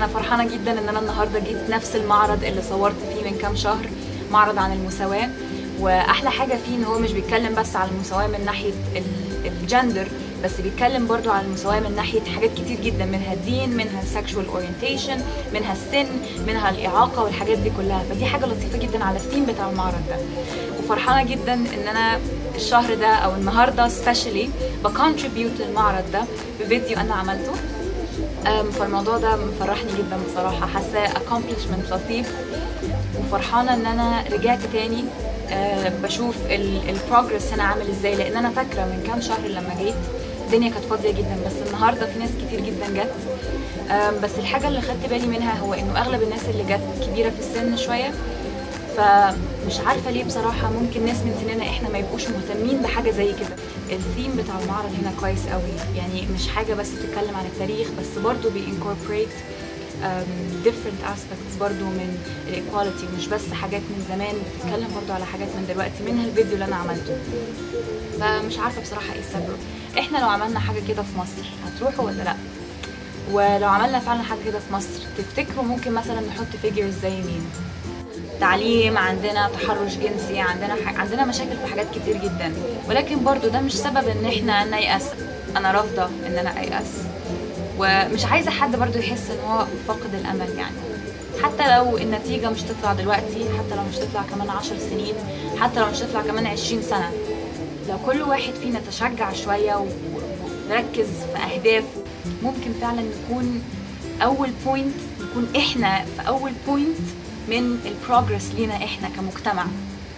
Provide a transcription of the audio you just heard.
انا فرحانه جدا ان انا النهارده جيت نفس المعرض اللي صورت فيه من كام شهر، معرض عن المساواه. واحلى حاجه فيه ان هو مش بيتكلم بس عن المساواه من ناحيه الجندر، بس بيتكلم برضو عن المساواه من ناحيه حاجات كتير جدا، منها الدين، منها السكشوال اورينتيشن، منها السن، منها الاعاقه والحاجات دي كلها. فدي حاجه لطيفه جدا على الثيم بتاع المعرض ده. وفرحانه جدا ان انا الشهر ده او النهارده سبيشالي بكونتريبيوت للمعرض ده بفيديو انا عملته. فالموضوع ده مفرحني جدا بصراحه، حاسه accomplishment لطيف. وفرحانه ان انا رجعت تاني بشوف البروجرس هنا عامل ازاي، لان انا فاكره من كام شهر لما جيت الدنيا كانت فاضيه جدا، بس النهارده في ناس كتير جدا جت. بس الحاجه اللي خدت بالي منها هو انه اغلب الناس اللي جت كبيره في السن شويه، فمش عارفه ليه بصراحه. ممكن ناس من سننا احنا ما يبقوش مهتمين بحاجه زي كده. الثيم بتاع المعرض هنا كويس قوي، يعني مش حاجه بس بتتكلم عن التاريخ بس، برضو بينكوربريت different aspects برضو من الايكواليتي، ومش بس حاجات من زمان، بتتكلم برضو على حاجات من دلوقتي، منها الفيديو اللي انا عملته. فمش عارفه بصراحه ايه السبب. احنا لو عملنا حاجه كده في مصر هتروحوا ولا لا؟ ولو عملنا فعلا حاجه كده في مصر تفتكروا ممكن مثلا نحط فيجرز زي مين؟ تعليم، عندنا تحرش جنسي، عندنا مشاكل في حاجات كتير جدا. ولكن برضو ده مش سبب ان احنا نيأس. انا رافضه ان انا ايأس، ومش عايزه حد برضو يحس ان هو فاقد الامل. يعني حتى لو النتيجه مش تطلع دلوقتي، حتى لو مش تطلع كمان 10 سنين، حتى لو مش تطلع كمان 20 سنه، لو كل واحد فينا تشجع شويه ونركز في اهداف، ممكن فعلا نكون اول بوينت، نكون احنا في اول بوينت من البروجرس لينا احنا كمجتمع.